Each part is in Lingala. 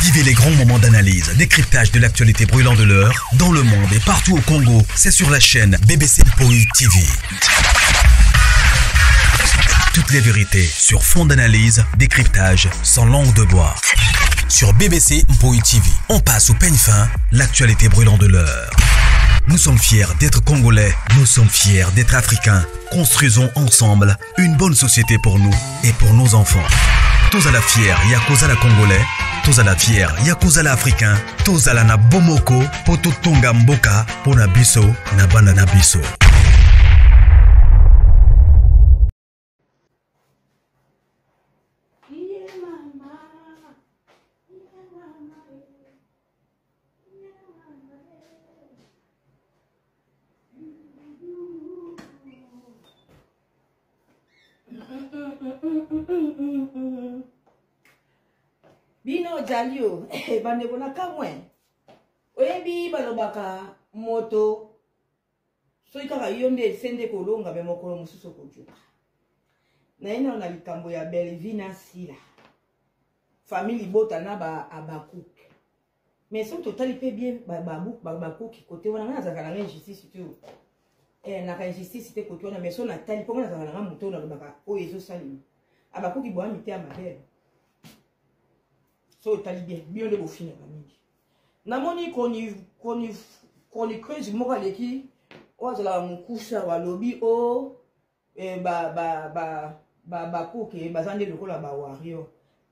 Vivez les grands moments d'analyse, décryptage de l'actualité brûlante de l'heure, dans le monde et partout au Congo. C'est sur la chaîne BBC Mpoï TV. Toutes les vérités sur fond d'analyse, décryptage, sans langue de bois. Sur BBC Mpoï TV, on passe au peigne fin, l'actualité brûlante de l'heure. Nous sommes fiers d'être Congolais, nous sommes fiers d'être Africains. Construisons ensemble une bonne société pour nous et pour nos enfants. Tous à la fière, Yakozala Congolais. Tous à la fière, Yakozala Africain. Tous à la na Bomoko, Poto Tonga Mboka, Pona Biso, na Banana Biso. Bino jalio, bande bona kamwe. Oyebi balobaka moto. So ikaka yonde sende kolonga be mokolo mususu kojuka. Na ina na likambo ya Belvina Sila. Famille bota na ba abakuk. Mais son total pe bien babakuk côté wana na zakala na injustice tu. Na injustice te côté wana mais son na tali ponga na zakala na moto na lobaka o ezo sali. Abakuk bo amite amabele. So tali bien de bofina mingi. Namoni koni creuse moko leki ozala mukusha wa lobi o koke bazande lokola ba wario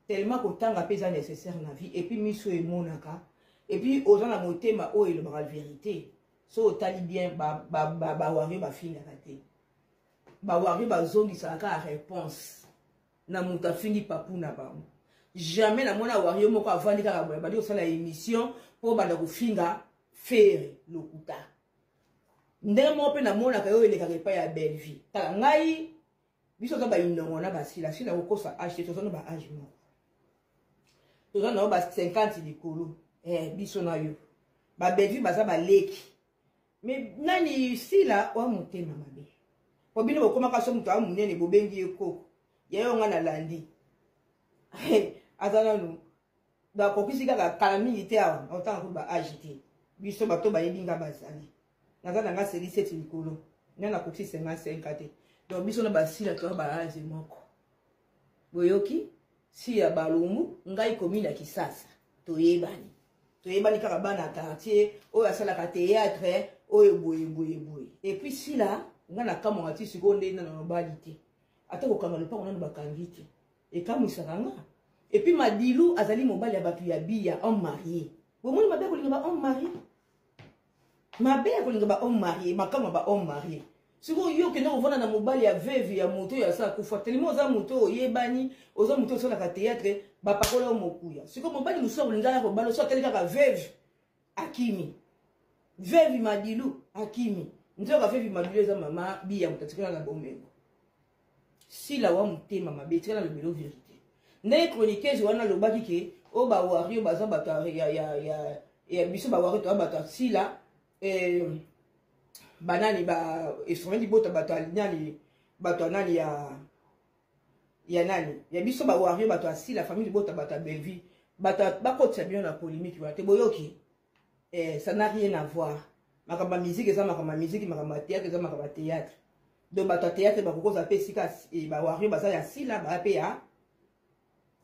tellement ko tanga pesa nécessaire na vie et puis miso e monaka et puis ozana motema o elo ba vérité so tali bien ba wario ba fina kate ba wario ba zongi saka réponse na muta fini papu na ba jamais na mona wario moko avandi kaka boya badi osala émission pour banda ko finga faire lokuta ndenge mo pe na mona ka yo eleka ke pa ya belle vie ta ngai biso ka ba indongo na basila sila ko kosa acheter to ba age mo to na ba 50 likolo biso na yo ba belle vie baza ba leki mais nani sila wa motema mabe po bino ko koma ka so muto amunene bo bengi ekoko yeyo nga na landi azana no da ko kisika ka kalami te awa autant ko ba agité biso bato ba yebinga bazali nazana nga seli seti likolo nana ko 55 te donc biso na basila to ba aze moko boyoki si ya balumu ngai komina kisasa toyebani kaka bana quartier oyo asala ka théâtre oyo boye et puis si là ngana kama ngati sikonde na nobalite ata ko kama lupa ngana bakangiti et kama isakanga et puis madilu azali mobali ya batu ya biya homme marié bomoni mabe ko linga ba homme marié mabe ko linga ba homme marié makama ba homme marié siko yo ke no vona na mobali ya veuve ya moto ya sa kufa tellement za moto yebani oza moto so na ka théâtre ba pakola mokuya siko mobali muso linga ya ko balo so teleka ka veuve akimi veuve madilu akimi nzoka veuve madilu za mama biya mutatikana na bomengo si la wa mutema mabe tikana le belo vérité ne chroniqueuse wana lobaki ke o ba wario baza bato ya biso ba wario to bato sila banani ba instrument bota bato alignali bato nani ya nani ya biso ba wario bato sila famille bota bato Belvie bato bakotsa bien na polémique ba te boyoki ça n'a rien à voir makamba musique eza makamba musique makamba théâtre eza makamba théâtre donc bato théâtre ba kokoza pe sika e ba wario baza ya sila ba pe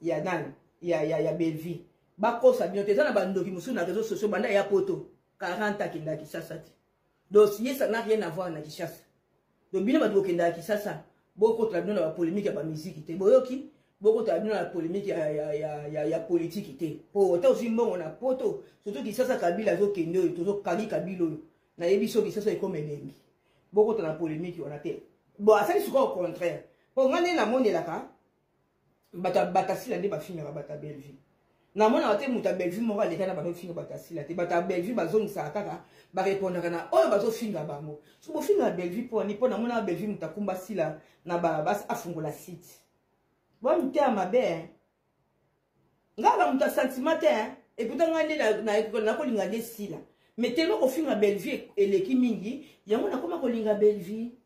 ya nani ya Belvie bakosa bien te na bandoki musu na réseaux sociaux banda ya poto 40 kinda Kisasa ti donc ça n'a rien à voir na Kisasa donc bino bato kinda Kisasa boko tra bino na polémique ya ba musique te boyoki boko tra bino na polémique ya politique te po ta aussi mbongo na poto surtout Kisasa Kabila zo kendo to kali Kabila na yebi so Kisasa iko melengi boko tra na polémique wana te bon asali suko au contraire po ngane na monde la ka bata sila nde bafinga bata Belvie na mona te muta Belvie moko aleka na bato finga bata sila te bata Belvie bazongisa kaka ba répondre na oyo bazo finga bango so bo finga Belvie po ni po na mona Belvie mutakumba sila na ba afungola site bon mtia mabe ngala muta sentiment et pourtant ngande na ko linga de sila mais tellement ko finga Belvie eleki mingi yango na koma ko linga Belvie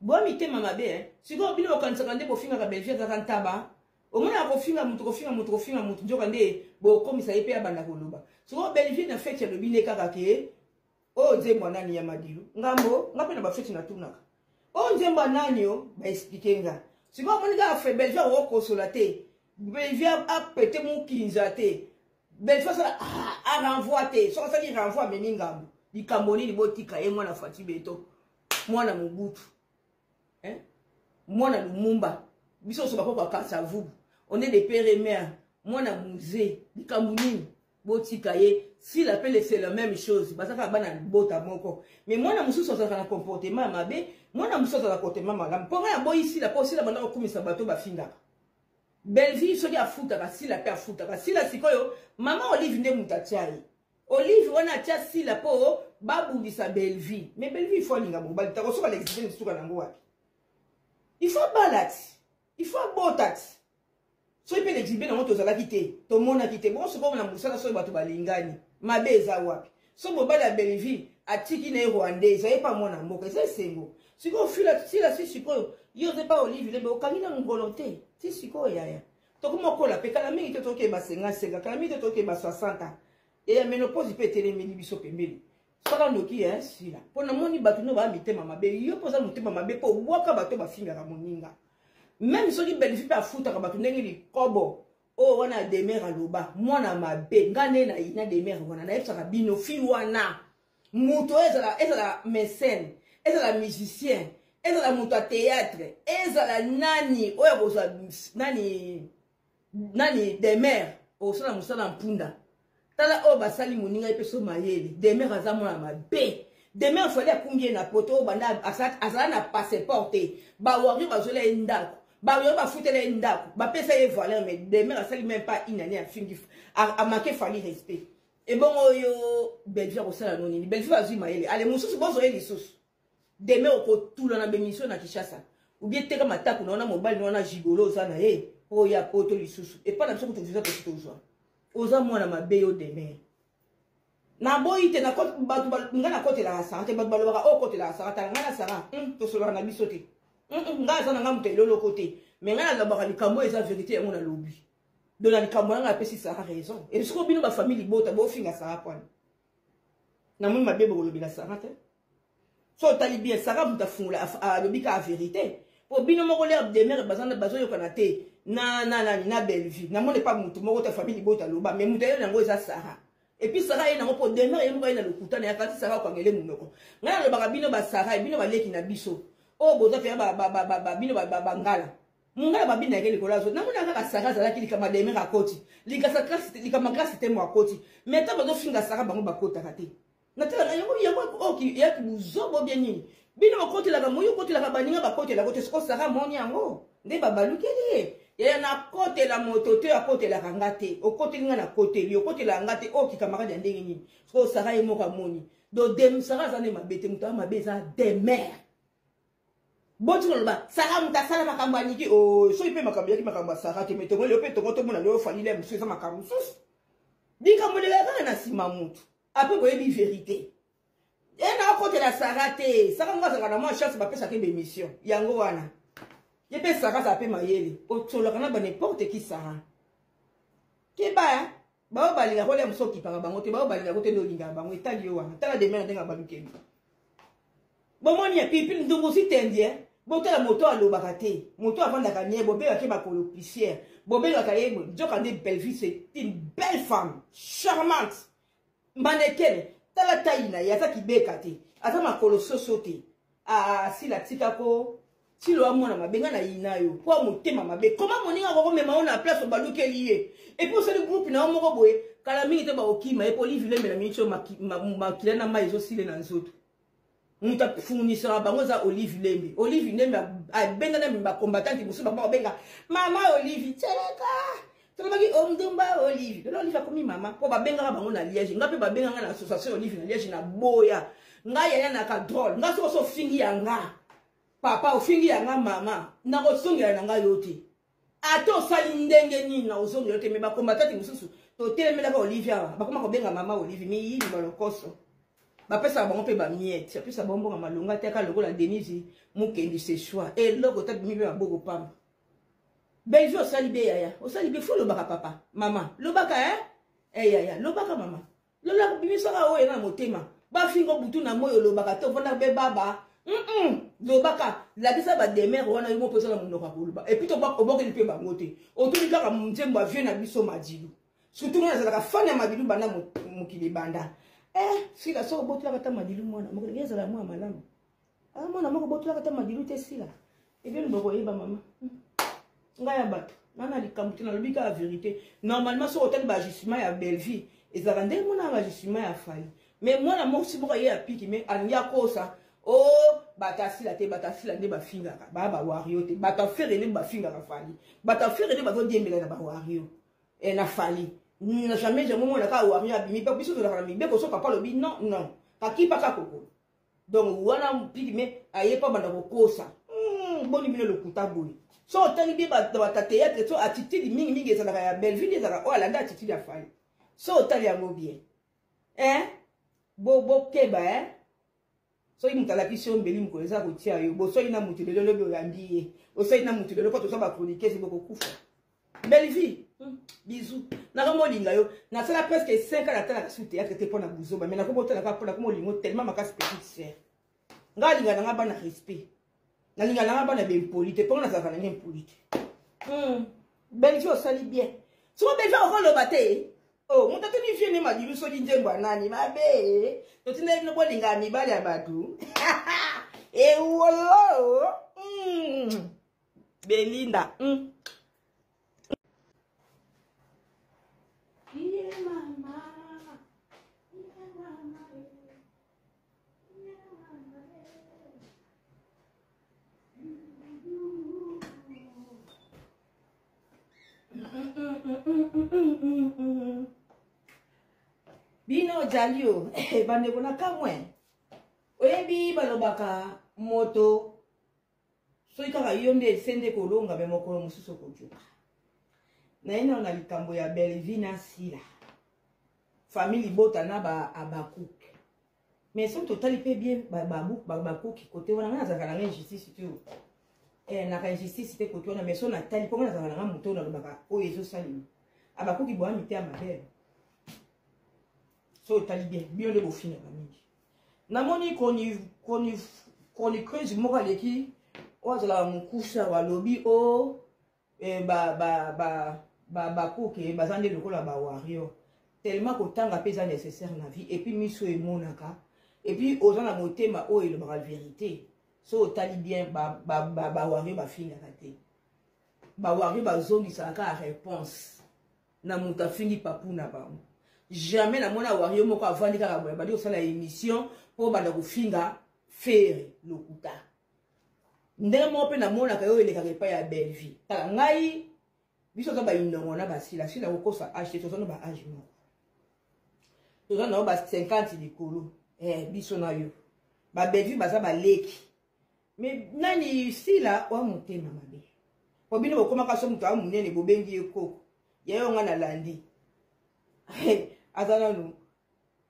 Bon, mité mama bé, si vous avez un cancer, vous avez un cancer, au moins à kofinga mutu njoka nde bo komisa yepe ya banda koloba so Belleville na fête ya lobine kaka ke o nzembo nani ya madilu ngambo ngape na ba fête na tunaka o nzembo nani o ba expliquer nga siko monika fait Belleville o consolaté Belleville a pété mon kinzate Belleville ça a renvoie te so ça qui renvoie meni ngambo di kamboni ni botika ye mwana Fati Beto mwana Mobutu mwana Lumumba biso so bako kasa vubu on est des pères et mères mwana musée di kamboni botika ye s'il appelle c'est la même chose basaka bana bota moko mais mwana mususu ça na comportement mabe mwana mususu ça na comportement malamu pour ya boy ici la posi la bana komisa bato bafinga Belleville so dia futa ka sila pe afuta ka sila sikoyo mama Olive nde mutatiai Olive wana tia sila po babundisa Belleville mais Belleville faut linga mo balita ko so ba l'exister nsuka nango wapi il faut balati il faut botati so ipe l'exhiber na moto zala kité to mona kité bon so comme na musala so bato balingani mabeza wapi so mobala Belleville atiki na Rwandais ça pas mona mboka c'est sengo siko fila sila si siko yo c'est pas Olive le okangi na ngolonté si siko yaya to kuma kola pe kala mingi to ke ba 50 kala mingi to ke ba 60 et ya menopause peut télé mini biso pembeli sala noki sila pona moni bato no ba mitema mabe yo poza mutema mabe po waka bato ba finga ka moninga même si on Belleville pas foutre ka bato ndenge li kobo o wana demer aloba mwana mabe ngane na ina demer wana na epsa bino fi wana muto ezala mécène ezala musicien ezala muto théâtre ezala nani oya bozwa nani demer o sala musala mpunda tala o basali moninga epeso mayele demer aza mwana mabe demer fallait akumbi na poto banda azala na passeport ba wari bazola ndako ba yo ba futele ndako ba pesa ye valeur mais demer asali même pas une année à fingi a manqué fali respect et bon yo Belleville osala noni ni Belleville azui mayele ale mususu bozo ye lisusu demer oko tula na bemission na Kinshasa ou bien teka matako na mobile na gigolo zana o ya poto lisusu et pas la biso ko visa to toujours oza mwana mabe yo demer na boyi te na kote batu ngana kote la sara te batu balobaka o kote la sara ta ngana sara to solo na biso te ngaza na ngamu te lolo kote mais ngana lobaka likambo eza vérité yango na lobi do na likambo nga pesi sara raison et siko bino ba famille bota bo finga sara kwana na mwi mabe bo lobi la sara te so tali bien sara mutafungula a lobi ka vérité po bino moko le demer bazana bazo yokana te na Belleville na mone pas mutu moko ta famille bota loba mais mutu yo nango eza sara et puis sara ye nango po demer ye moko ye na lokuta na yakati sara kwa ngele munoko ngana lobaka bino ba sara bino ba leki na biso o boza pe ba bino ba ngala mungala ba bina ngele kolazo na mona kaka sara zala kili kama demer akoti likasa classe likama classe te mo akoti mais ta bazo finga sara bango bakota kate na tela na yango oki ya kuzobo bien nini bino bakoti la moyo koti la baninga bakoti la kote sko sara moni yango nde babalukeli ya na kote la moto te ya kote la kangate o kote linga na kote li o kote la ngate o ki camarade ya ndenge nini sko sara ye moka moni do dem sara zane mabete muta mabeza demer botu loba sara muta sala makambo aniki o so ipe makambo yaki makambo sara te metongo le pe tongo to mona le fali le musu za makambo sus dikambo le kana na sima mutu après boye bi vérité et na kote la sara te sara ngaza kana moi chance ba pesa ke be mission yango wana ye pe sara za pe mayele o tsolo kana ba n'importe qui sara ke ba ba balinga ko le musoki pa bango te ba balinga ko te lolinga bango etali yo wana tala de mena denga ba lukeli bomoni ya pipi ndungu si tendie boto la moto alobaka te moto avanda ka nie bo be ka ba policière bo be ka ye joka ne Belleville c'est une belle femme charmante mannequin tala taina ya za kibeka te ata makolo soso te si la tika ko si lo amona mabenga na inayo po motema mabe comment moninga ko mema on a place balukeli ye et puis ce groupe na moko boye kala mingi te ba okima e Olive le mena micho makila na maizo sile na nzoto muta fournisseur bango za Olive Lembe a benga na mba combattant musu ba benga mama Olive tseleka tolobaki omdumba Olive Olive akomi mama po ba benga bango na Liège ngape ba benga na association Olive na Liège na boya ngaya ya na ka drôle ngaso so fingi yanga papa ofingi yanga mama na kosongela nanga yote ato sali ndenge nini na osongela yote me ba combattant mususu to telemela ba Olivia bakoma ko benga mama Olive mi yini balokoso ba pesa bango pe ba miette pesa bombo nga malonga te ka lokola Denise mukendi se choix et logo ta mi be maboko pamba Belgique au salibé yaya. Au salibé faut le baka papa. Maman. Le baka hein? Eh yaya. Le baka maman. Le la bimi sera o na motema. Ba fingo butu na moyo le baka to vona be baba. Le baka. La disa ba demer wana yo posa na munoko kuluba. Et puis to ba oboke lipe ba ngote. Otuli kaka mzembo avie na biso madilu. Surtout na za ka fana madilu bana mukili banda. Si la so botula kata madilu mwana. Mo ngeza la mwa malamu. Ah mwana moko botula kata madilu te sila. Et bien mboko yeba maman. Ngaya bato. Nana likambuti na lobika la vérité. Normalement sur hôtel bajissement ya Belleville. Ezala ndenge mona bajissement ya fali. Mais moi na mo si boka ye apiki mais anya kosa. Oh batasi la te batasi la ne ba finga ka. Ba wario te. Bata fere ne ba finga ka fali. Bata fere ne ba zo diembela na ba wario. Et na fali. Na jamais je moment na ka wario abimi pa biso to na mi be ko so papa lobi non non. Ka ki pa ka koko. Donc wana piki mais aye pa banda ko kosa. Boni mine le kuta boy. So tali bi ba théâtre so attitude mingi ezalaka ya Belleville ezalaka o alanda attitude ya fali. So tali yango bien. Bo keba so imutala kisho mbeli mkoleza kotia yo. Bo so ina mutu lelo lobi oyambiye. O so ina mutu lelo ko to so ba chroniquer si boko kufa. Belleville. Bisous. Na ko molinga yo. Na sala presque 5 ans la tala sous théâtre te pona buzoba. Mais na ko botala ka pona ko molingo tellement makasi petite sœur. Nga linga na ba na respect. Na linga na ba na be polite. Pona sa kana ngem polite. Belleville o sali bien. So Belleville o lo bate. Oh, mon tatu ni vienne ma dilu so jinjembo nani mabe. To tine no bolinga mi bali abatu. Wolo. Belinda. Yeah, mama. Yeah, mama. Bino jalio, bande bona kamwe. Oyebi balobaka moto. So ikaka yonde sende kolonga be mokolo mususu kojuka. Na ina na likambo ya Belleville na sila. Famille bota na ba abakuk. Mais so totali pe bien babuk côté wana na zaka na injustice tu. Na ka injustice te côté wana mais so na tali po na zaka na moto na lobaka o yezo sali. Abakuk bo amite amabel. So tali bien de bofina ba mingi. Na moni koni crazy moka leki o zala mukusha wa lobi o bakuke bazande lokola ba wario tellement que tanga pesa nécessaire na vie et puis miso e monaka et puis ozana motema o ile ba vérité so tali bien ba wario ba finga kate ba wario ba zongi saka réponse na muta fingi papuna ba jamais na mona wario moko avandi kaka boya ba di osala émission po banda ko finga faire lokuta ndenge mo pe na mona ka yo ele ka pa ya Belleville tala ngai biso ka ba inongo na basila sila ko kosa acheter to na ba age mo to na ba 50 likolo biso na yo ba Belleville baza ba leki mais nani sila wa motema mabe po bino bokoma ka so mutu amunene bobengi ekoko ya yo nga na landi azana no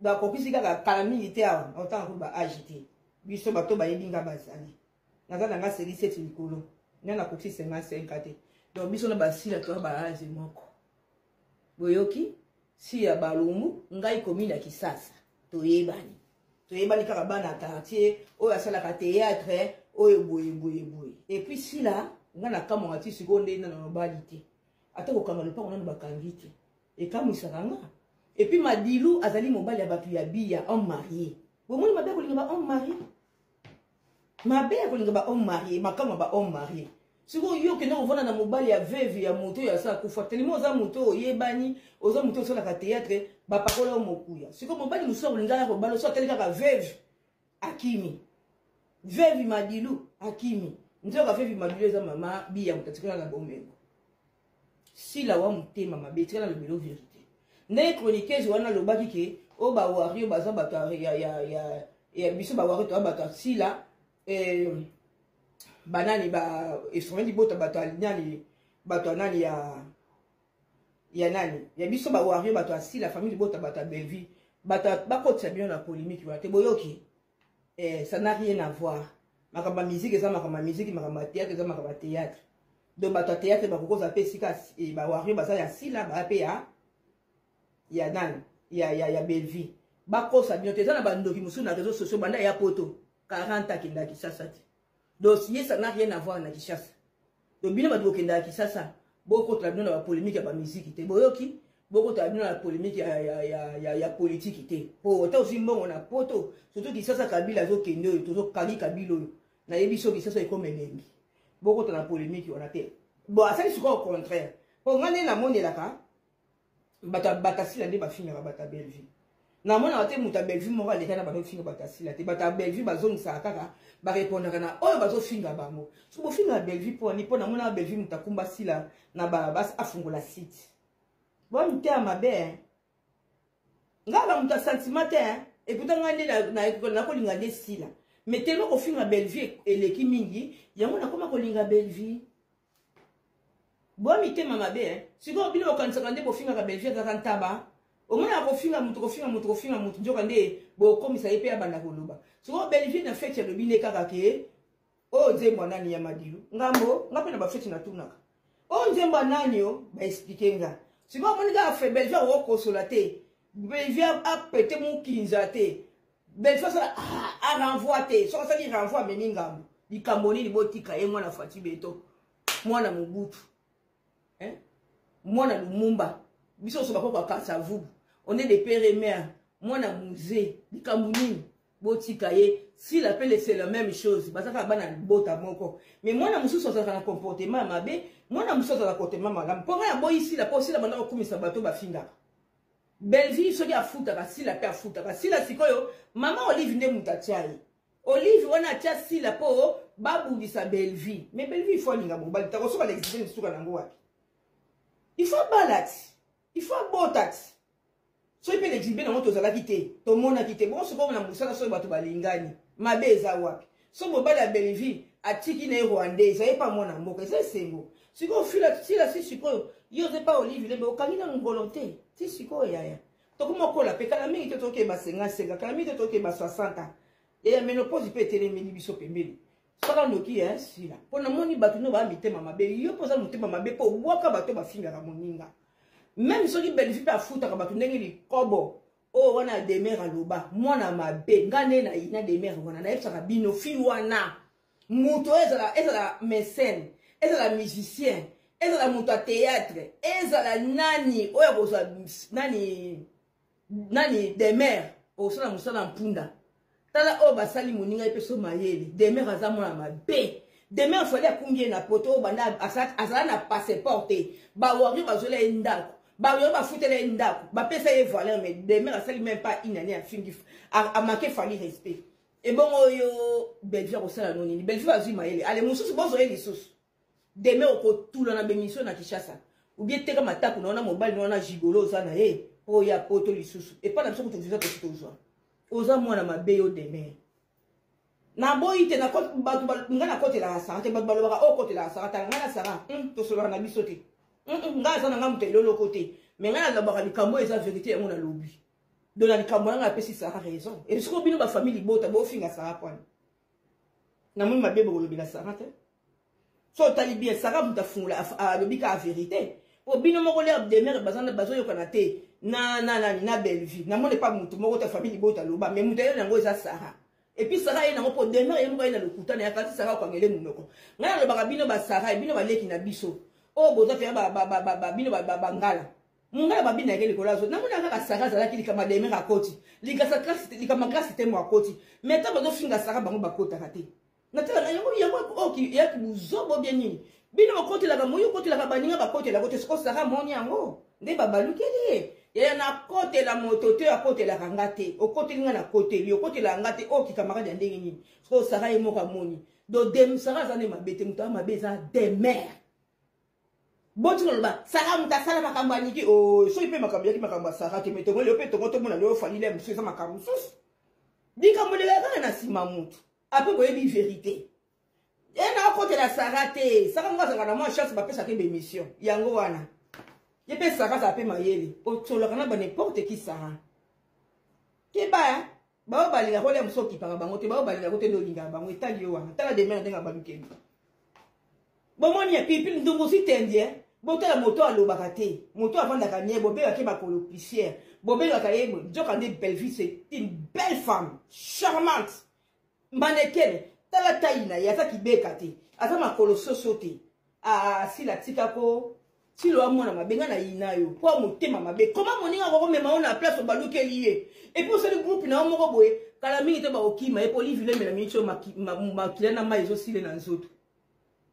da ko pisika ka kala militaire awa otanga ko ba agiter biso bato ba yebinga bazali nazana nga seri 7 likolo nana ko 55 te donc biso na basila to ba age moko boyoki si ya balumbu ngai commune ya Kisasa toyebani kaka bana quartier oyo asalaka théâtre oyo boye et puis si là nga na kamwa ti seconde na nobali te ata ko kanga lepa ona bakangi te et kamusaka nga et puis madilu azali mobali ya batu ya biya homme marié bomoni mabe ko linga ba homme marié mabe ko linga ba homme marié makama ba homme marié siko yo ke na ovona na mobali ya veuve ya moto ya sa kufa tellement za moto yebani oza moto so la théâtre ba pakola mokuya siko mobali muso linga ko balo so teleka ka veuve akimi veuve madilu akimi nzo ka veuve madilu za mama biya mutatikana na bomengo sila wa mutema mabe tikana le melo vérité ne chroniqueuse wana lobaki ke o ba wario baza bato ya biso ba wario to bato sila banani ba instrument bota bato nani bato nani ya nani ya biso ba wario bato sila famille bota bato Belleville bato bakotsa bien na polémique wa te boyoki ça n'a rien à voir makamba musique ça makamba musique makamba théâtre ça makamba théâtre donc bato théâtre bakokoza pe sika e ba wario baza ya sila ba pe ya nan ya Belleville bakosa bino teza na bandoki musu na réseaux sociaux banda ya poto 40 akenda Kinshasa ti donc ça n'a rien à voir na Kinshasa donc bino bato kenda Kinshasa boko to bino na polémique ya ba musique te boyoki boko to bino na polémique ya politique te po ta aussi mbongo na poto surtout Kinshasa Kabila zo kende to kali Kabila na yebi so Kinshasa iko menengi beaucoup de polémique on a été bon ça c'est au contraire pour ngane na monde là ka bata sila nde ba finga bata Belleville na mona ate muta Belleville mo ale kana ba finga bata sila te bata Belleville bazong sa kaka ba répondre kana oyo bazo finga bango so bo finga Belleville pour ni pona mona Belleville muta kumba sila na ba bas afungola site bon muta ya mabe ngala muta sentimentaire et pourtant ngane na ko linga de sila mais tellement qu'on finit à Belleville et l'équipe mingi, il y a un comment qu'on linga Belleville. Bon, mi te mama be, hein. Si on bino quand ça pour finir à Belleville dans taba, au moins on finit à mutu, ndio kande bo comme ça épée à banda koloba. Si on Belleville na fête ya lobine kakake, oh nzembo nani ya madilu. Ngambo, ngapena ba fête na tunaka. Oh nzembo nani yo, ba expliquer nga. Si on moniga fait Belleville au consolaté, Belleville a pété mon kinzate. Belleville ça a renvoyé, ça ça dit renvoi mais ningam. Di Kamboni di botika e mwana Fati Beto. Mwana Mobutu. Hein? Mwana Lumumba. Biso so bako kwa Kasavubu. On est des pères et mères. Mwana Musée, di Kamboni botika ye. S'il appelle c'est la même chose, basaka bana bota moko. Mais mwana mususu ça na comportement mabe, mwana mususu ça na comportement malamu. Pour ya boy ici la posi la bana ko kumisa bato ba finga. Belleville so ya futa ka sila pe futa ka sila sikoyo mama Olive nde mutachai Olive wana tia sila po babu di sa Belleville mais Belleville faut linga bo bali ta ko so ba l'existence suka nango wapi il faut balati il faut botat so ipe l'exhiber na moto za la kité to mona kité bon so ko na musala so bato balingani mabeza wapi so mo bala Belleville atiki na Rwandais ça est pas mona mboka c'est sengo siko fila sila si siko yo ze pas Olive le bo kanina ngolonté si siko yaya to kuma ko la pekala mingi to toke ba 50 kala mingi to toke ba 60 et la ménopause peut être meni biso pembeli sala noki hein sila pona moni batu no ba mitema mabe yo poza mutema mabe po waka bato ba finga ka moninga même soki Belleville pa futa ka batu ndenge li kobo o wana demer aloba mwana mabe ngane na ina demer wana na epsa ka bino fi wana muto ezala mécène ezala musicien ezala muto a théâtre ezala nani oya boza nani demer o sala musala mpunda tala o basali moninga epeso mayele demer azamona mabe demer fallait akumbie na poto banda azala na passeport ba wari bazole ndako ba yo ba futele ndako ba pesa ye valeur mais demer asali même pas une année à fingi a marqué fali respect et bon yo Belleville ko sala noni Belleville azui mayele ale mususu bozo ye lisusu demer ko tula na bemission na Kinshasa ou bien teka matako na mobile na gigolo za na ye o ya poto lisusu et pas na biso ko tuza ko tozwa oza mwana mabe yo demer na boyi te na ko batu ngana kote la sara te batu balobaka o kote la sara ta ngana sara to solo na biso te ngana za na ngamu lolo kote mais ngana lobaka likambo eza vérité ya mona lobi de la likambo nga pesi sara raison et ce ko bino ba famille bota bo finga sara pwana na moni mabe bo lobi na sara te so tali bien sara muta fungula a lobi ka vérité o bino moko le demer bazana bazo yokana te na Belleville na mone pas mutu moko ta famille bota loba mais muta yo nango eza sara et puis sara ye nango po demer ye moko na lokuta na yakati sara kwa ngele munoko ngana le bakabino ba sara bino baleki na biso o boza fe ba bino ba ngala ngala ba bina ngeli kolazo na mona kaka sara za lakini kama demer akoti likasa classe likama grâce te mo akoti mais ta bazo finga sara bango bakota kate na tala na yango oki ya kuzobo bien nini bino bakoti la moyo koti la baninga bakoti la kote sko sara moni yango nde babalukeli ya na kote la motote ya kote la rangate o kote linga na kote li o kote la ngate o ki camarade ya ndenge nini sko sara ye moka moni do dem sara za ne mabete muta mabeza demer boti loba sara muta sala makamba niki o so ipe makamba yaki makamba sara te metongo le pe tongo to mona le fali le msuza makamba sus dika mbele ga na sima mutu ape boye bi vérité na kote la sara te sara ngasa na moi chance ba pesa ke be mission yango wana ye pe sara za pe mayele o tsolo kana ba n'importe qui sara ke ba ba balinga ko le msoki pa bango te ba balinga ko te no linga bango etali yo wana tala de mer ndenga balukeli bomoni ya pipi ndungu si tendie botala moto alobaka te moto avandaka nie bobelaka ke bakolo pisière bobelaka ye Nzokande Belleville c'est une belle femme charmante mannequin tala taille na ye aza kibeka te aza makolo soso te asila tikako silo amona mabenga na yina yo po motema mabe comment moninga ko mema ona place obalukeli ye et puis c'est le groupe na moko boye kala mingi te ba okima e poli vile mela mingi cho makila na mai zo sile na nzoto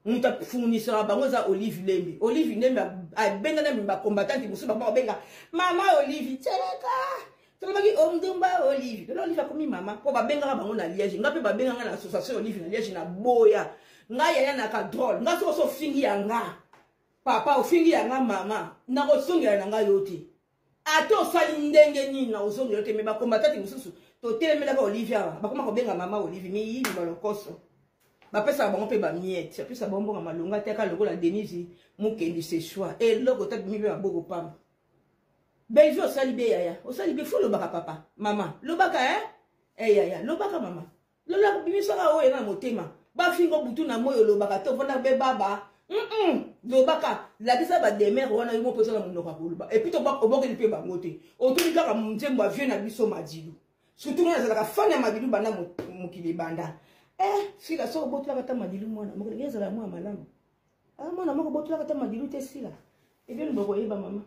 muta fournisseur bango za Olive Lembe abenga na mba combattant musu ba benga mama Olive tseleka tolobaki omdumba Olive akomi mama po ba benga bango na Liège ngape ba benga na association Olive na Liège na boya nga ya na ka drôle nga so fingi ya nga papa ofingi ya nga mama na ko songela na nga yote ato sali ndenge nini na ozongela yote me ba combattant mususu to telemela ka Olivia bakoma ko benga mama Olive mi yi balokoso bapesa bango pe ba miette apesa bombo nga malonga te ka lokola Denise mukendi ce choix et loko ta mi be boko pamba Belleville osali be yaya osali be fo lobaka papa mama lobaka yaya lobaka mama lola bimisaka oyo na motema ba fingo butu na moyo lobaka to vona be baba lobaka la kisa ba demer wana yo posa na monoko koloba et puis to ba oboke pe bango te otuni kaka mzembo avie na biso madilu surtout na zalaka fana madilu banda mukili banda sila so botula kata madilu mwana moko ngeza la mwa malamu mwana moko botula kata madilu te sila et bien boko yeba mama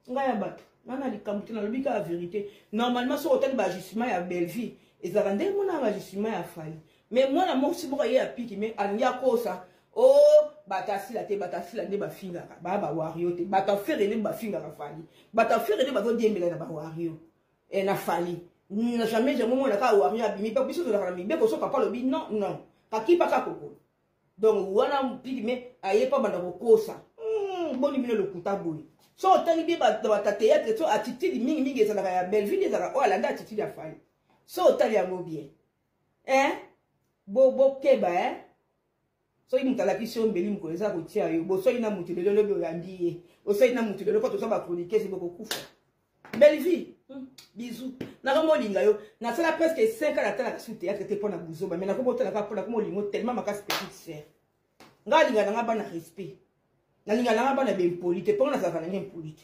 ngaya bato nana likambuti na lobika la vérité normalement so hotel ba justement ya Belleville ezaka ndenge mona ba justement ya fali mais mwana moko si moko ye apiki mais anya kosa batasila te batasila nde bafingaka ba wario te batafere nde bafingaka fali batafere nde bazo diembela na ba wario na fali na jamais jamais mona ka wario abimi pa biso na mi be ko so papa lobi non kakipa ka koko donc wana piki mais aye pa banda ko kosa boni bino lokuta boy so tani bi ba théâtre so attitude mingi ezalaka ya Belleville ezalaka o alanda attitude ya fali so tali yango bien bo keba so imu talakisi ombeli mukolo eza kotia yo bo so ina mutu lelo lobi oyambi ye o so ina mutu lelo ko to so ba chronique c'est beaucoup kufa Belleville bisous na ko molinga yo na sala presque 5 ans atala ka sous théâtre te pona buzoba mais na ko botala ka pona ko molingo tellement makasi petite sœur ngalinga na ngaba na respect na linga na ngaba na bempolite pona sa kana impolite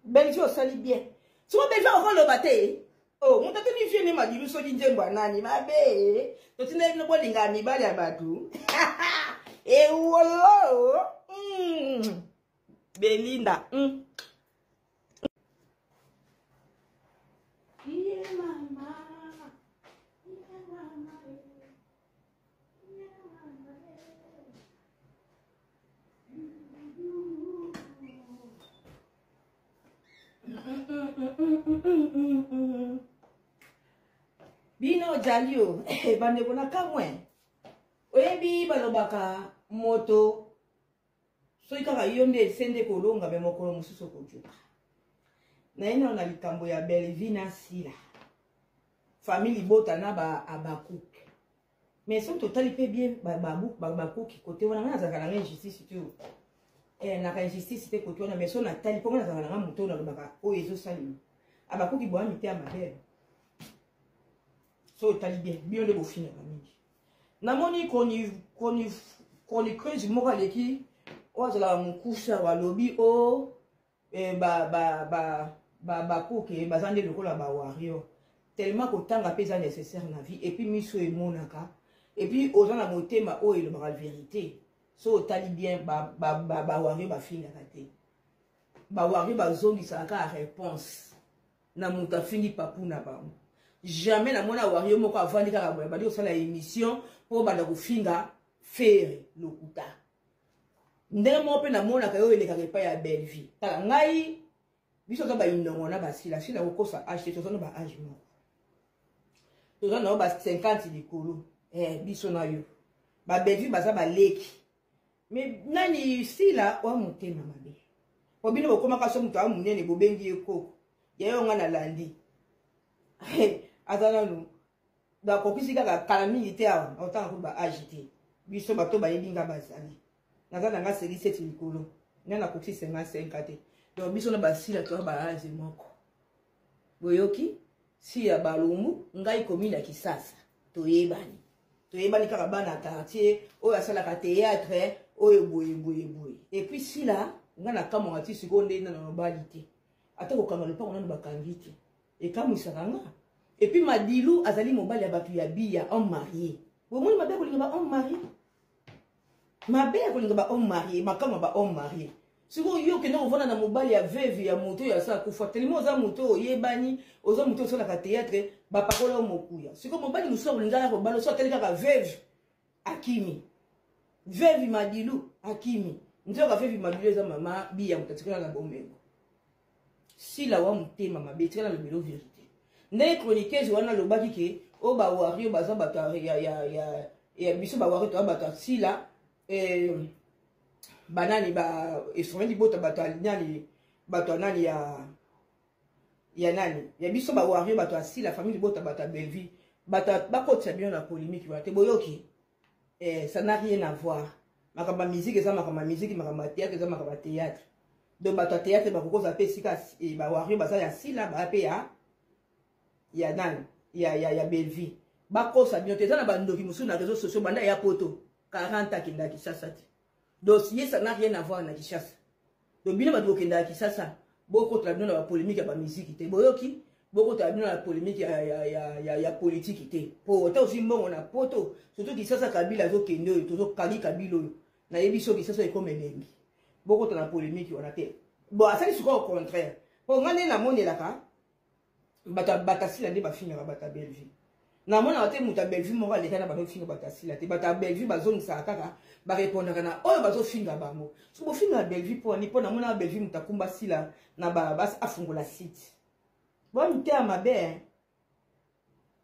Belleville osali bien so Belleville o lo bate mon tata ni vienne ma dilu so njembo nani mabe to tine no bolinga mi bali abatu wolo Belinda Bino jalio bande bona kamwe oyebi balobaka moto so ikaka yonde sende kolonga be mokolo mususu kojuka na ina na likambo ya Belleville na sila famille bota na ba abakuk mais so totali pe bien babakuk côté wana na zakala na injustice tu na ka injustice te côté wana mais so na tali ponga na zakala na moto na lobaka o ezo sali abakuk bo amite ya mabele so tali bien de bofina mingi namoni koni crazy moka leki wazala mukusha walobi ba koke bazande lokola ba wario tellement ko tanga pesa nécessaire na vie et puis miso e monaka et puis ozana motema o et le vérité so tali bien ba wario ba finga kate ba wario ba zongi saka réponse na muta fingi papu na ba jamais na mona wario moko avandi kaka boya badi osala émission po banda kofinga fere lokuta ndenge mo pe na mona kayo elekaka epai ya Belleville tala ngai biso za ba indongo na basila sila kokosa acheter tozo na ba age moko tozo na ba 50 likolo biso na yo ba Belleville baza ba leki mais nani sila wa motema mabe po bino bokoma kaso mutu amunene bobengi ekoko yayo nga na landi azana no da kokisi kaka kala mingi te awa otanga ko ba agité biso bato ba yebinga bazali nazana nga seri 7 likolo ngana kokisi 55 te donc biso na basila to ba age moko boyoki si ya balungu ngai komina kisasa to yebani toyebani kaka bana quartier oyo asalaka théâtre oyo boye. Et puis si là nga na kamwa ti seconde na mobali te ata ko kanga lopango na bakangi te et kamusaka nga. Et puis Madilu azali mobali ya batu ya biya homme marié bomoni mabe ko linga ba homme marié mabe ko linga ba homme marié makama ba homme marié. Siko yo ke na ovona na mobali ya veuve ya moto ya sa kufa tellement za moto oyebani ozo moto so na ka théâtre ba pakola mokuya. Siko mobali muso linga ko balo so teleka ka veuve akimi. Veuve Madilu akimi. Ndio ka veuve Madilu za mama biya mutatikana na bomengo. Si la wa mutema mabe tikana le belo vérité. Ne chroniqueuse wana lobaki ke o ba wari o baza bato ya biso ba wari to bato si la banani ba instrument bota bato nyani bato nani ya nani ya biso ba wari bato si la famille bota bato Belleville bato bakotsa bien na polémique ba te boyoki ça n'a rien à voir makamba musique eza makamba musique makamba théâtre eza makamba théâtre donc bato théâtre ba kokoza pe sika ba wari baza ya si la ba pe ya nani ya Belleville bakosa bien te za na bandoki musu na réseaux sociaux banda ya poto 40 kinda Kinshasa. Dossier ça n'a rien à voir na Kinshasa. Donc bino ba dokenda Kinshasa boko tra bino na polémique ya ba musique te boyoki boko tra bino na polémique ya politique te po autant aussi mbongo na poto surtout Kinshasa Kabila zo kendo to kali Kabila na yebiso Kinshasa e comme elengi boko tra na polémique wana te bon asali siko au contraire po ngane na monela ka bata sila nde bafinga bata Belleville na mona te muta Belleville mo aleka na bato finga bata sila te bata Belleville bazongisa kaka ba répondre na oyo bazo finga bango so bo finga Belleville po ni po na mona Belleville muta kumba sila na ba bas afungola site bon mute a mabe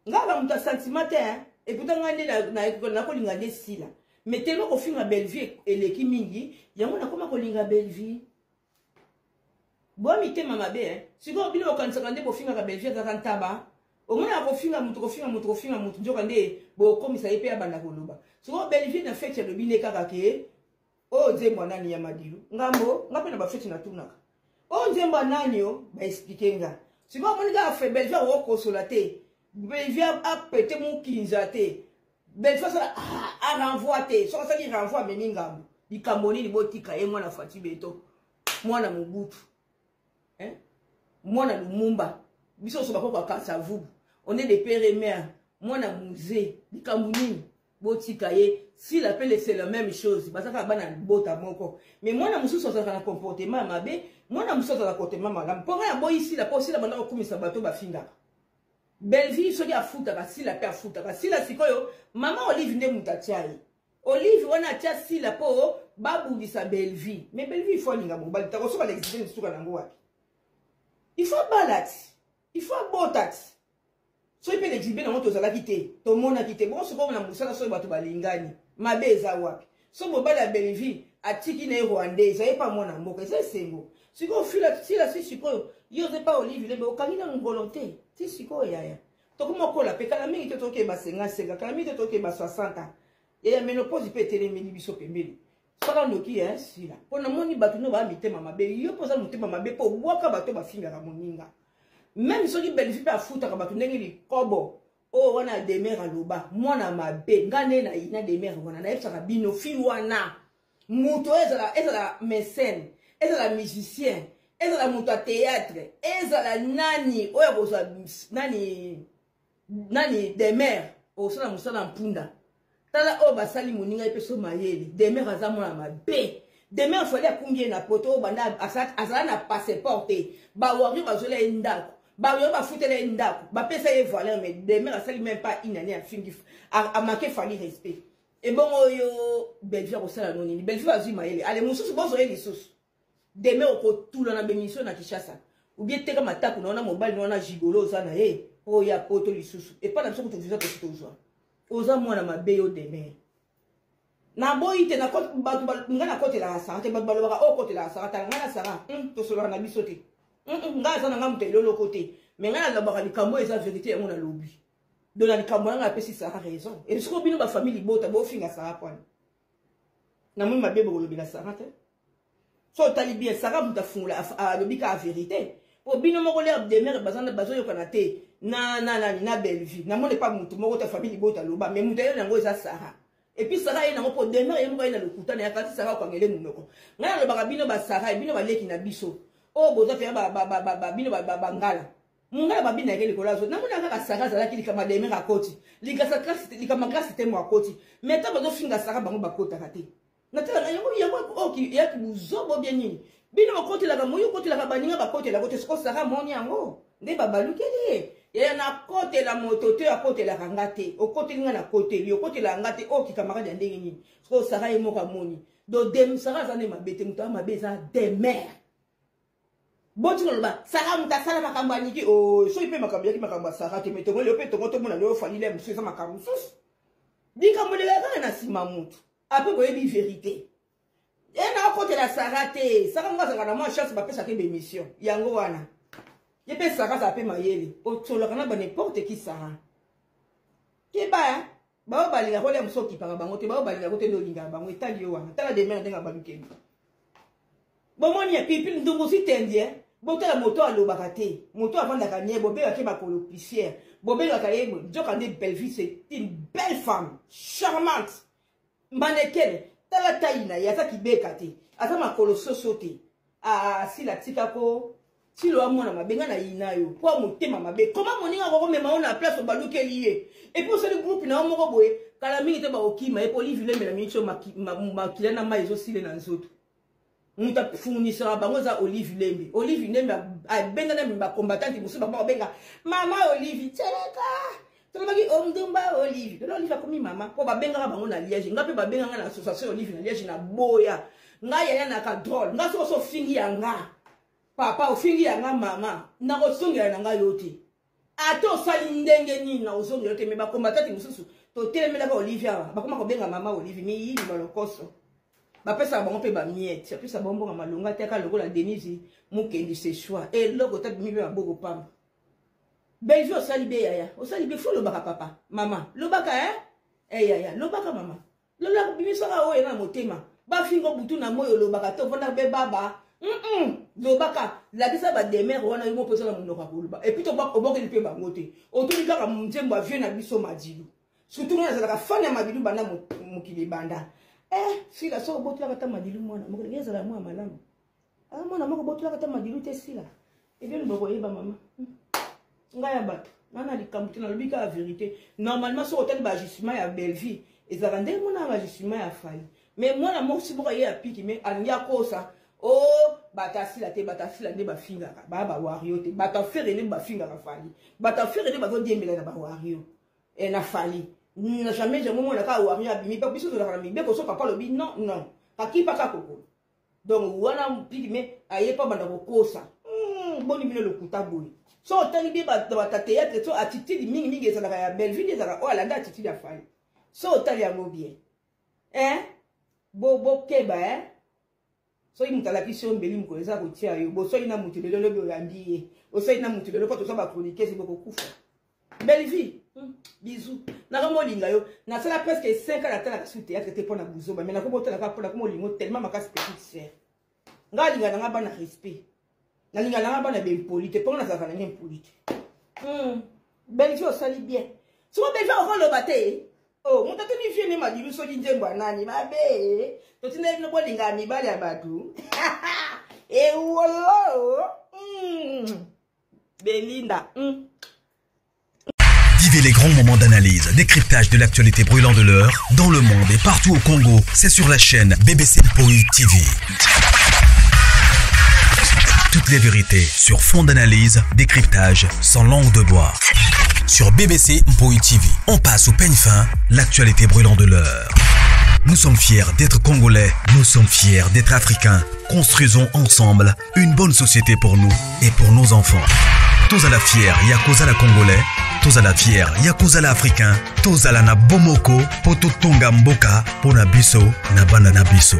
ngaba muta sentiment et pourtant ngane na ko linga de sila mais tellement ko finga Belleville eleki mingi yango na koma ko linga Belleville. Bon mite mama be siko bino okansaka nde bofinga ka Belleville za kantaba omona kofinga mutu njoka nde bo komisa epe abanda koloba siko Belleville na fete lo bine kaka ke o nzembo nani ya Madilu ngambo ngape na ba fete na tunaka o nzembo nani yo ba expliquer nga siko moni ga fe Belleville wo kosola te Belleville a pété mon kinza te Belleville ça a renvoi te so ça qui renvoi meni ngambo likamboni libotika e mwana Fati Beto mwana Mobutu Mwana Lumumba, biso so bako kwa kasa vubu. On est des pères et mères. Mwana musée, likamuni, botika ye. S'il appelle c'est la même chose, basaka bana bota moko. Mais mwana musu so na comportement mabe, mwana musu so na comportement malam. Pour rien boy ici la posi la bana komisa bato ba finga. Belleville so ya futa ka si la pe futa ka si la sikoyo, mama Olive nde mutatiai. Olive wana tia si la po babu bisa Belleville. Mais Belleville faut linga mo bali ta ko so ba l'exister suka nango wapi. Il faut balat, il faut botat. So il peut l'exhiber dans notre zala quitté, ton monde a quitté. Bon, ce qu'on a moussala so batu balingani, ma beza wapi. So mo bala Belleville, a tiki ne rwandais, ça y pas mon amour, c'est sengo. Si qu'on file si la si siko, yo ne pas Olive, le okani na ngolonté, si siko yaya. To kuma ko la pe kala mingi to toke ba 50, kala mingi to toke ba 60 ans. Et la ménopause peut être mini biso pembeli. Sala noki si la pona moni batu no ba mitema mabe yo poza mutema mabe po waka bato ba finga ka moninga même soki Belleville pa futa ka batu ndenge li kobo o wana demer aloba mwana mabe ngane na ina demer wana na efsa ka bino fi wana muto ezala mécène ezala musicien ezala muto a théâtre ezala nani oya boza nani demer o sala musala mpunda tala o basali moninga epeso mayele demer azamona mabe demer fallait combien na poto banda azala na passeport ba wari bazola ndako ba yo ba futela ndako ba pesa ye valeur mais demer asali même pas une année à fingi a marqué fali respect et bon yo Belleville ko sala noni Belleville azui mayele ale mususu bozo ye lisusu demer ko tula na bémission na Kinshasa ou bien teka matako na mobile na gigolo zana o ya poto lisusu et pas na biso ko visa ko toujours oza mwana mabe yo demer na boyi te na kote batu ngana kote la sara te batu balobaka o kote la sara ta ngana sara to solo na biso te ngana sana ngamu te lolo kote mais ngana lobaka likambo eza vérité yango na lobi donc na likambo nga pesi sara raison et ce ko bino ba famille bota bo finga sara pwana na mwi mabe bo lobi la sara te so tali bien sara muta fungula a lobi ka vérité po bino moko le demer bazana bazo yokana te na Belleville na mone pas mutu moko ta famille bota loba mais mutu yango eza Sarah et puis Sarah ina ko demain yemo ina lokuta na yakati Sarah kwa ngele munoko ngala lo bakabino ba Sarah bino baleki na biso o boza fe bino ba ngala mungala babina yake likolazo na mona kaka Sarah zala kili kama demain rakoti likasa classe likama classe temo akoti mais ta bazo finga Sarah bango bakota kate na tala yango oki yaki buzobo bien nini bino bakoti la moyo koti la baninga bakoti la kote sko Sarah moni yango nde babalukeli ya na kote la moto te a kote la rangate o kote linga na kote li o kote la ngate o ki camarade ndenge nini so Sarah e moka moni do dem Sarah zane mabete muta mabeza de mer boti ngoloba Sarah muta sala makambo aniki o so ipe makambo yaki makambo Sarah te metongo le pe tongo to mona le fali le msuza makambo sus dika mo le ka na sima mutu ape boye bi vérité na kote la Sarah te Sarah ngazanga na moi chance ba pesa ke be mission yango wana ye pe Sarah ça pe mayele o tolo kana ba n'importe qui Sarah ke ba ba balinga ko le mso ki pa bango te ba balinga ko te no linga bango etali yo wana tala de mer ndenga ba mikebi bo moni e pipi ndungu si tendie bo tala moto alobaka te moto avanda ka nie bo be ke ba colopicière bo be ka yebo joka de Belleville c'est une belle femme charmante mannequin tala taina ya sa ki beka te asa makolo sosote si la tika ko si lo amona mabenga na inayo po motema mabe comment moninga ko mema on a place baluke lié et puis ce groupe na moko boye kala mingi te ba okima e Olive Lembe na micho makila na maizo sile na nzoto muta fournisseur bango za Olive Lembe a benga na ba combattant musu ba benga mama Olive tseleka tolobaki omdumba Olive akomi mama po ba benga bango na Liège ngape ba benga na association Olive na Liège na boya ngaya na ka drôle ngaso so fingi yanga papa ofingi yanga mama na kosongela na nga yote ato sali ndenge nini na ozongela yote me ba combattant mususu to telemela ba Olivia bakoma ko benga mama Olive mi yini balokoso ba pesa bango pe ba miette pesa bombo nga malonga te ka lokola Denise mukendi se choix et loko ta mi ba boko pam Belleville osali be yaya osali be fo lobaka papa mama lobaka yaya lobaka mama lola bimisaka oyo na motema ba fingo butu na moyo lobaka to vona be baba lobaka la bisa ba demer wana yo posa na munoko akoluba et puis to ba oboke lipe ba ngote otuli kaka mzembo avie na biso madilu surtout na zalaka fana madilu bana mukili banda sila so botula kata madilu mwana moko ngeza mwa malamu mwana moko botula kata madilu te sila et bien boko yeba mama ngaya bato nana likambuti na lobika la vérité normalement so hotel ba jugement ya Belleville ezala ndenge mona ba jugement ya fali mais mwana moko si boko ye apiki mais anya kosa batasila te batasila nde bafinga ba wario te batafere ne bafinga ka fali batafere ne bazo diembela na ba wario na fali na jamais je mona ka wario abimi pa biso to na mi be ko so papa lobi non akipa ka koko donc wana piki me aye pa banda ko kosa boni bino lokuta boy so tali be ba théâtre so attitude mingi ezala ya Belleville ezala o alanda attitude ya fali so tali ya bien bo keba so imutala kisho mbeli mkoleza kutia yo bo so ina mutu lelo lobe oyambiye o so ina mutu lelo ko to so ba chroniquer boko kufa Belleville bisous na ko molinga yo na sala presque 5 ans na sur théâtre te pona buzoba mais na ko botala ka pona ko molingo tellement makasi petite sœur ngalinga na ngaba na respect na linga na ngaba na bempolite pona na zakana ngempolite Belleville osali bien so Belleville o lo bate mon tata ni vienne ma dilu so njengwa nani mabe to tina no bolinga mi bali abatu wolo Belinda Vivez les grands moments d'analyse, décryptage de l'actualité brûlante de l'heure dans le monde et partout au Congo, c'est sur la chaîne BBC Mpoï TV. Toutes les vérités sur fond d'analyse, décryptage sans langue de bois. Sur BBC Mpoï TV, on passe au peigne fin, l'actualité brûlante de l'heure. Nous sommes fiers d'être Congolais, nous sommes fiers d'être Africains. Construisons ensemble une bonne société pour nous et pour nos enfants. Tous à la fière, Yakozala Congolais, tous à la fière, Yakozala Africain, tous à la na Bomoko, Poto Tonga Mboka, Pona Biso, na Banda na Biso.